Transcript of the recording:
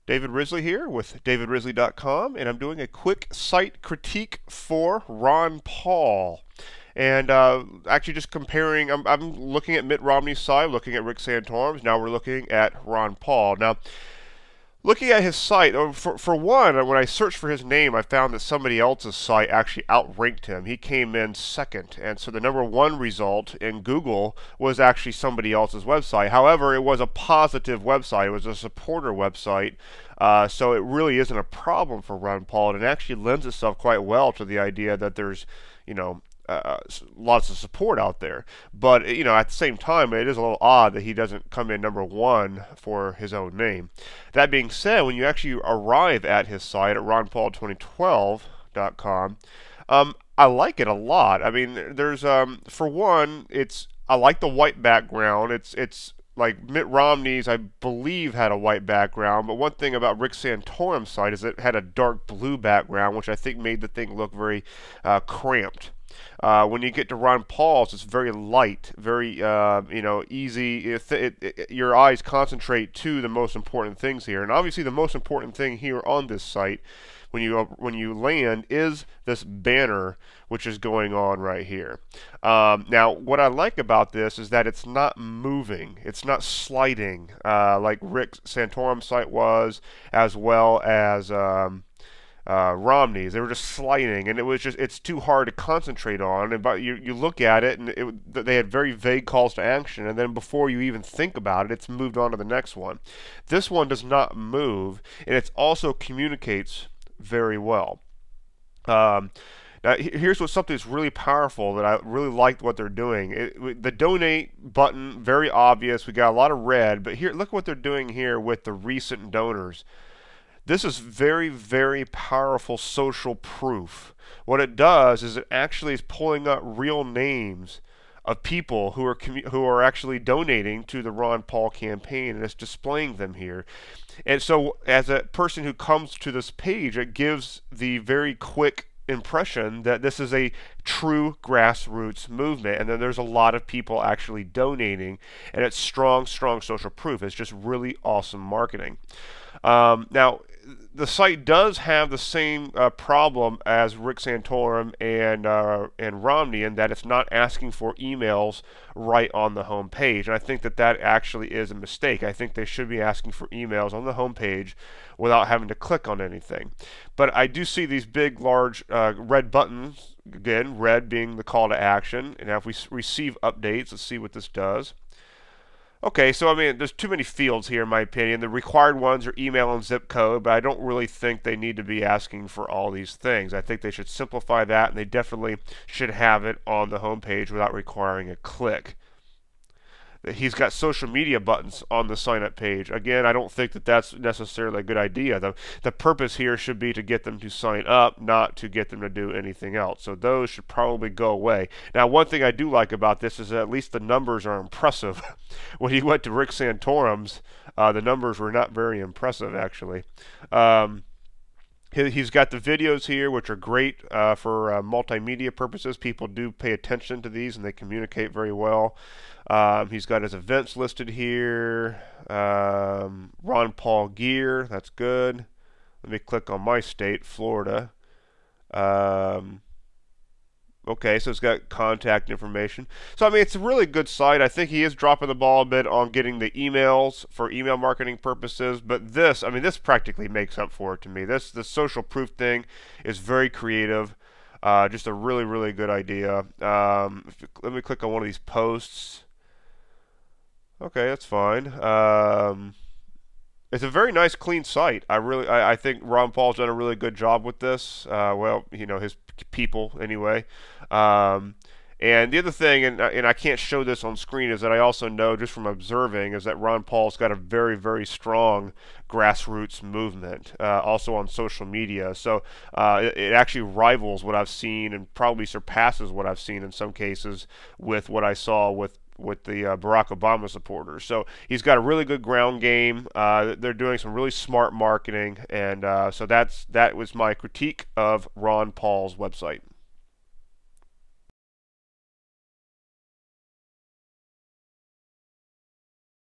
David Risley here with davidrisley.com, and I'm doing a quick site critique for Ron Paul. And actually just comparing, I'm looking at Mitt Romney's side, looking at Rick Santorum's. Now we're looking at Ron Paul. Now, looking at his site, for one, when I searched for his name, I found that somebody else's site actually outranked him. He came in second, and so the #1 result in Google was actually somebody else's website. However, it was a positive website. It was a supporter website, so it really isn't a problem for Ron Paul, and it actually lends itself quite well to the idea that there's, lots of support out there. But at the same time, it is a little odd that he doesn't come in #1 for his own name. That being said, when you actually arrive at his site at ronpaul2012.com, I like it a lot. I mean, there's for one, I like the white background. It's like Mitt Romney's, I believe, had a white background, but one thing about Rick Santorum's site is it had a dark blue background, which I think made the thing look very cramped. When you get to Ron Paul's, it's very light, very easy. Your eyes concentrate to the most important things here, and obviously the most important thing here on this site, when you land, is this banner which is going on right here. Now, what I like about this is that it's not moving, it's not sliding like Rick Santorum's site was, as well as Romney's. They were just sliding, and it's too hard to concentrate on. And but you look at it, and they had very vague calls to action, and then before you even think about it, it's moved on to the next one. This one does not move, and it also communicates very well. Now, here's something that's really powerful that I really liked what they're doing. The donate button, very obvious. We got a lot of red, but here, look what they're doing here with the recent donors. This is very, very powerful social proof. What it does is it actually is pulling up real names of people who are actually donating to the Ron Paul campaign, and it's displaying them here. And so, as a person who comes to this page, it gives the very quick impression that this is a true grassroots movement, and then there's a lot of people actually donating, and it's strong social proof. It's just really awesome marketing. Now, the site does have the same problem as Rick Santorum and Romney, in that it's not asking for emails right on the home page, and I think that actually is a mistake. I think they should be asking for emails on the home page without having to click on anything. But I do see these big, large red buttons. Again, red being the call to action. And now if we receive updates, let's see what this does. Okay, so I mean, there's too many fields here in my opinion. The required ones are email and zip code, but I don't really think they need to be asking for all these things. I think they should simplify that, and they definitely should have it on the home page without requiring a click. He's got social media buttons on the sign-up page. Again, I don't think that that's necessarily a good idea. The purpose here should be to get them to sign up, not to get them to do anything else. So those should probably go away. Now, one thing I do like about this is that at least the numbers are impressive. When he went to Rick Santorum's, the numbers were not very impressive, actually. He's got the videos here, which are great for multimedia purposes. People do pay attention to these, and they communicate very well. He's got his events listed here. Ron Paul gear, that's good. Let me click on my state, Florida. Okay, so it's got contact information. So, I mean, it's a really good site. I think he is dropping the ball a bit on getting the emails for email marketing purposes. But this, I mean, this practically makes up for it to me. The social proof thing is very creative. Just a really, really good idea. Let me click on one of these posts. Okay, that's fine. It's a very nice, clean site. I think Ron Paul's done a really good job with this. Well, his people anyway. And the other thing, and I can't show this on screen, is that I also know just from observing is that Ron Paul's got a very, very strong grassroots movement, also on social media. So it actually rivals what I've seen, and probably surpasses what I've seen in some cases with what I saw with the Barack Obama supporters. So he's got a really good ground game. They're doing some really smart marketing, and so that was my critique of Ron Paul's website.